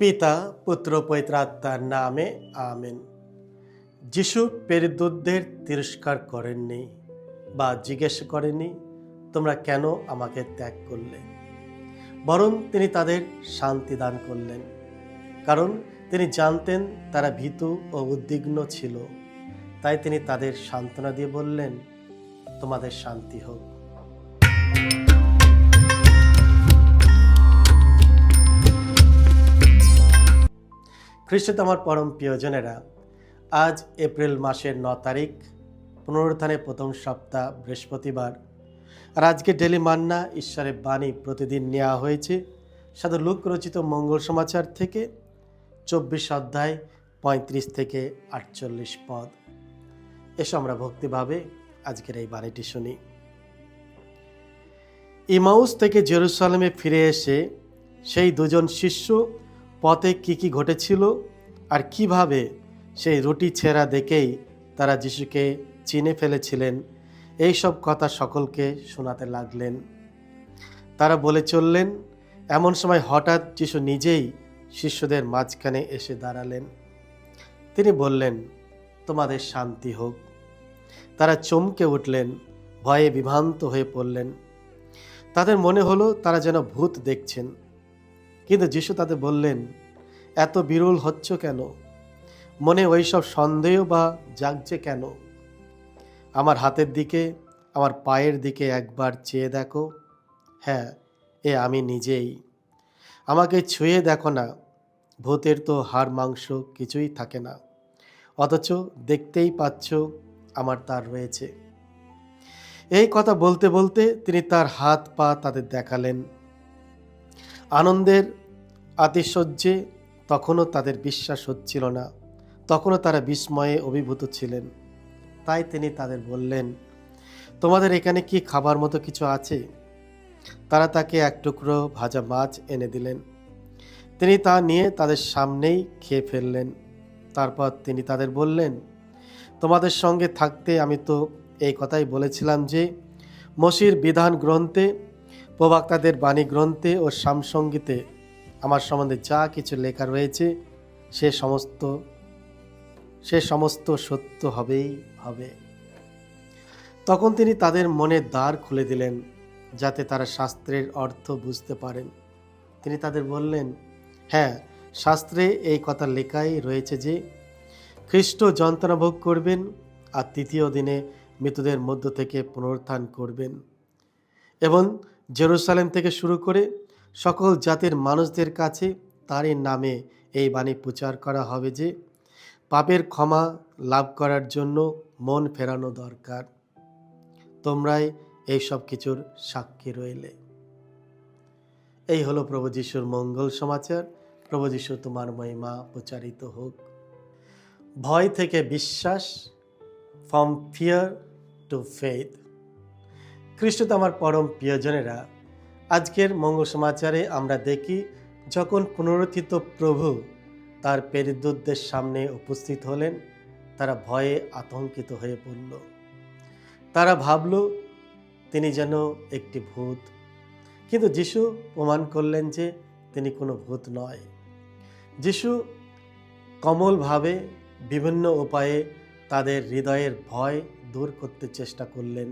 পিতা পুত্র পবিত্র আত্মার নামে আমেন। যিশু পেরিদুতদের তিরস্কার করেননি বা জিজ্ঞেস করেননি তোমরা কেন আমাকে ত্যাগ করলে, বরং তিনি তাদের শান্তি দান করলেন, কারণ তিনি জানতেন তারা ভীতু ও উদ্বিগ্ন ছিল। তাই তিনি তাদের সান্ত্বনা দিয়ে বললেন, তোমাদের শান্তি হোক। খ্রিস্টে আমার পরম প্রিয়জনেরা, আজ এপ্রিল মাসের 9 তারিখ, পুনরুত্থানের প্রথম সপ্তাহ, বৃহস্পতিবার। আর আজকে ডেলি মান্না ঈশ্বরের বাণী প্রতিদিন নেওয়া হয়েছে সাধু লূক রচিত মঙ্গল সমাচার থেকে 24 অধ্যায় 35 থেকে 48 পদ। এসো আমরা ভক্তিভাবে আজকের এই বাণীটি শুনি। ইমাউস থেকে জেরুসালেমে ফিরে এসে সেই দুজন শিষ্য পথে কি ঘটেছিল আর কিভাবে সেই রুটি ছেঁড়া দেখেই তারা যিশুকে চিনে ফেলেছিলেন, এই সব কথা সকলকে শোনাতে লাগলেন। তারা বলে চললেন। এমন সময় হঠাৎ যিশু নিজেই শিষ্যদের মাঝখানে এসে দাঁড়ালেন। তিনি বললেন, তোমাদের শান্তি হোক। তারা চমকে উঠলেন, ভয়ে বিভ্রান্ত হয়ে পড়লেন। তাদের মনে হলো তারা যেন ভূত দেখছেন। কিন্তু যিশু তাদের বললেন, এত বিরল হচ্ছ কেন? মনে ওইসব সন্দেহ বা জাগছে কেন? আমার হাতের দিকে, আমার পায়ের দিকে একবার চেয়ে দেখো। হ্যাঁ, এ আমি নিজেই। আমাকে ছুঁয়ে দেখো না। ভূতের তো হাড় মাংস কিছুই থাকে না, অথচ দেখতেই পাচ্ছ আমার তার রয়েছে। এই কথা বলতে বলতে তিনি তার হাত পা তাদের দেখালেন। আনন্দের আতিশয্যে তখনও তাদের বিশ্বাস হচ্ছিল না, তখনও তারা বিস্ময়ে অভিভূত ছিলেন। তাই তিনি তাদের বললেন, তোমাদের এখানে কি খাবার মতো কিছু আছে? তারা তাকে এক টুকরো ভাজা মাছ এনে দিলেন। তিনি তা নিয়ে তাদের সামনেই খেয়ে ফেললেন। তারপর তিনি তাদের বললেন, তোমাদের সঙ্গে থাকতে আমি তো এই কথাই বলেছিলাম যে মসির বিধান গ্রন্থে, প্রবক্তাদের বাণী গ্রন্থে ও সামসঙ্গীতে আমার সম্বন্ধে যা কিছু লেখা রয়েছে সে সমস্ত সত্য হবেই হবে। তখন তিনি তাদের মনের দ্বার খুলে দিলেন, যাতে তারা শাস্ত্রের অর্থ বুঝতে পারেন। তিনি তাদের বললেন, হ্যাঁ, শাস্ত্রে এই কথা লেখাই রয়েছে যে খ্রিস্ট যন্ত্রণা ভোগ করবেন আর তৃতীয় দিনে মৃতদের মধ্য থেকে পুনরুত্থান করবেন, এবং জেরুসালেম থেকে শুরু করে সকল জাতির মানুষদের কাছে তারই নামে এই বাণী প্রচার করা হবে যে পাপের ক্ষমা লাভ করার জন্য মন ফেরানো দরকার। তোমরাই এই সব কিছুর সাক্ষী রইলে। এই হলো প্রভু যিশুর মঙ্গল সমাচার। প্রভু যিশু তোমার মহিমা প্রচারিত হোক। ভয় থেকে বিশ্বাস, ফ্রম ফিয়ার টু ফেথ। খ্রিস্ট আমার পরম প্রিয়জনেরা, আজকের মঙ্গল সমাচারে আমরা দেখি যখন পুনরুত্থিত প্রভু তার পেরিদূতদের সামনে উপস্থিত হলেন, তারা ভয়ে আতঙ্কিত হয়ে পড়ল। তারা ভাবল তিনি যেন একটি ভূত। কিন্তু যিশু প্রমাণ করলেন যে তিনি কোনো ভূত নয়। যিশু কোমলভাবে বিভিন্ন উপায়ে তাদের হৃদয়ের ভয় দূর করতে চেষ্টা করলেন।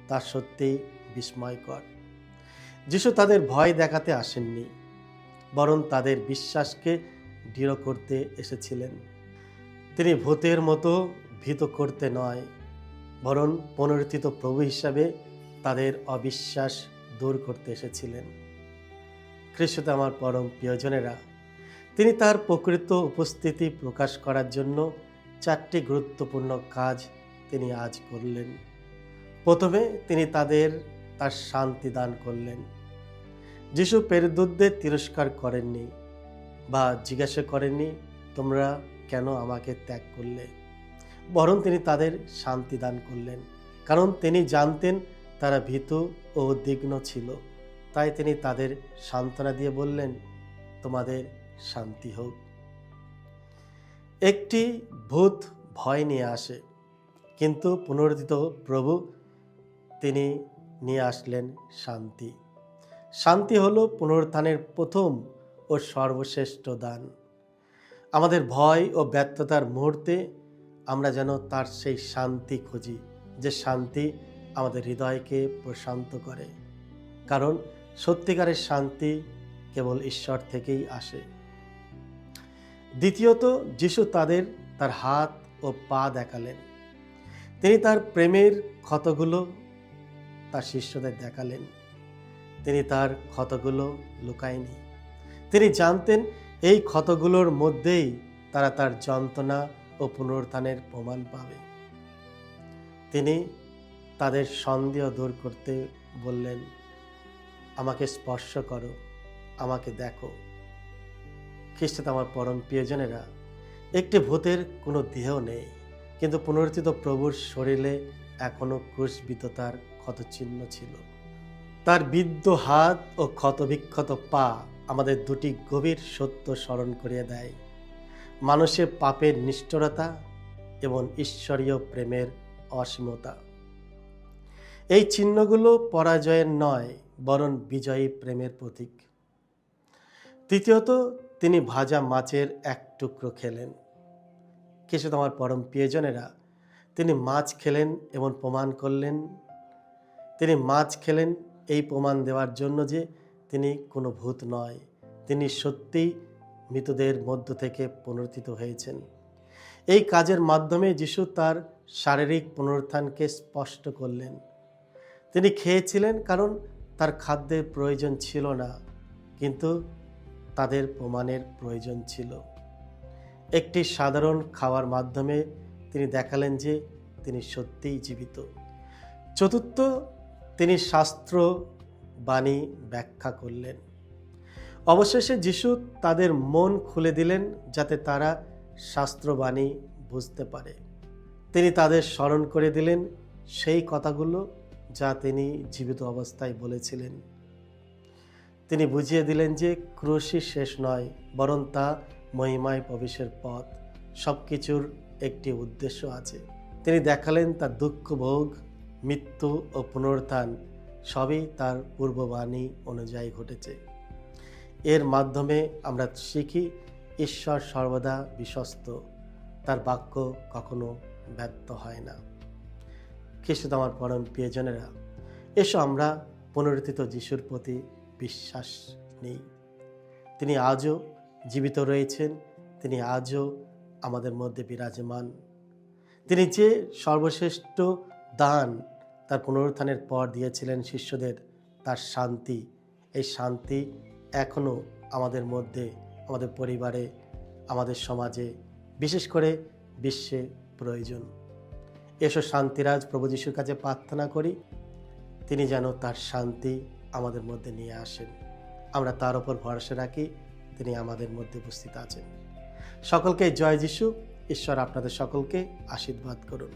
তা সত্যিই বিস্ময়কর। যিশু তাদের ভয় দেখাতে আসেননি, বরং তাদের বিশ্বাসকে দৃঢ় করতে এসেছিলেন। তিনি ভূতের মতো ভীত করতে নয়, বরং পুনরুত্থিত প্রভু হিসাবে তাদের অবিশ্বাস দূর করতে এসেছিলেন। খ্রিস্ট আমার পরম প্রিয়জনেরা, তিনি তার প্রকৃত উপস্থিতি প্রকাশ করার জন্য 4টি গুরুত্বপূর্ণ কাজ তিনি আজ করলেন। প্রথমে তিনি তার শান্তি দান করলেন। যিশু পেরিদূতদের তিরস্কার করেননি বা জিজ্ঞাসা করেননি তোমরা কেন আমাকে ত্যাগ করলে, বরং তিনি তাদের শান্তি দান করলেন, কারণ তিনি জানতেন তারা ভীতু ও উদ্বিগ্ন ছিল। তাই তিনি তাদের সান্ত্বনা দিয়ে বললেন, তোমাদের শান্তি হোক। একটি ভূত ভয় নিয়ে আসে, কিন্তু পুনরুত্থিত প্রভু তিনি নিয়ে আসলেন শান্তি। শান্তি হলো পুনরুত্থানের প্রথম ও ও সর্বশ্রেষ্ঠ দান। আমাদের ভয় ও ব্যর্থতার মুহূর্তে আমরা যেন তার সেই শান্তি খুঁজি, যে শান্তি আমাদের হৃদয়কে প্রশান্ত করে, কারণ সত্যিকারের শান্তি কেবল ঈশ্বর থেকেই আসে। দ্বিতীয়ত, যিশু তার হাত ও পা দেখালেন। তিনি তার প্রেমের ক্ষতগুলো তার শিষ্যদের দেখালেন। তিনি তার ক্ষতগুলো লুকায়নি। তিনি জানতেন এই ক্ষতগুলোর মধ্যেই তারা তার যন্ত্রণা ও পুনরুত্থানের প্রমাণ পাবে। তিনি তাদের সন্দেহ দূর করতে বললেন, আমাকে স্পর্শ করো, আমাকে দেখো। খ্রিস্টে আমার পরম প্রিয়জনেরা, একটি ভূতের কোনো দেহ নেই, কিন্তু পুনরুত্থিত প্রভুর শরীরে এখনো ক্রুশবিদ্ধতার ক্ষতচিহ্ন ছিল। তার বিদ্ধ হাত ও ক্ষতবিক্ষত পা আমাদের দুটি গভীর সত্য স্মরণ করিয়ে দেয়: মানুষের পাপের নিষ্ঠুরতা এবং ঈশ্বরীয় প্রেমের অসীমতা। এই চিহ্নগুলো পরাজয়ের নয়, বরং বিজয়ী প্রেমের প্রতীক। তৃতীয়ত, তিনি ভাজা মাছের এক টুকরো খেলেন। কিছু তোমার পরম প্রিয়জনেরা, তিনি মাছ খেলেন এবং প্রমাণ করলেন। তিনি মাছ খেলেন এই প্রমাণ দেওয়ার জন্য যে তিনি কোনো ভূত নয়, তিনি সত্যিই মৃতদের মধ্য থেকে পুনরুত্থিত হয়েছেন। এই কাজের মাধ্যমে যিশু তার শারীরিক পুনরুত্থানকে স্পষ্ট করলেন। তিনি খেয়েছিলেন কারণ তার খাদ্যের প্রয়োজন ছিল না, কিন্তু তাদের প্রমাণের প্রয়োজন ছিল। একটি সাধারণ খাওয়ার মাধ্যমে তিনি দেখালেন যে তিনি সত্যিই জীবিত। চতুর্থ, তিনি শাস্ত্র বাণী ব্যাখ্যা করলেন। অবশেষে যিশু তাদের মন খুলে দিলেন যাতে তারা শাস্ত্রবাণী বুঝতে পারে। তিনি তাদের স্মরণ করে দিলেন সেই কথাগুলো যা তিনি জীবিত অবস্থায় বলেছিলেন। তিনি বুঝিয়ে দিলেন যে ক্রুশই শেষ নয়, বরং তা মহিমায় প্রবেশের পথ। সব কিছুর একটি উদ্দেশ্য আছে। তিনি দেখালেন তার দুঃখ ভোগ, মৃত্যু ও পুনরুত্থান সবই তার পূর্ববাণী অনুযায়ী ঘটেছে। এর মাধ্যমে আমরা শিখি ঈশ্বর সর্বদা বিশ্বস্ত, তার বাক্য কখনো ব্যর্থ হয় না। খ্রিস্ট আমার পরম প্রিয়জনেরা, এসো আমরা পুনরুত্থিত যিশুর প্রতি বিশ্বাস নেই। তিনি আজও জীবিত রয়েছেন, তিনি আজও আমাদের মধ্যে বিরাজমান। তিনি যে সর্বশ্রেষ্ঠ দান তার পুনরুত্থানের পর দিয়েছিলেন শিষ্যদের, তার শান্তি, এই শান্তি এখনও আমাদের মধ্যে, আমাদের পরিবারে, আমাদের সমাজে, বিশেষ করে বিশ্বে প্রয়োজন। এসো শান্তিরাজ প্রভু যিশুর কাছে প্রার্থনা করি, তিনি যেন তার শান্তি আমাদের মধ্যে নিয়ে আসেন। আমরা তার উপর ভরসা রাখি, তিনি আমাদের মধ্যে উপস্থিত আছেন। সকলকে জয় যিশু। ঈশ্বর আপনাদের সকলকে আশীর্বাদ করুন।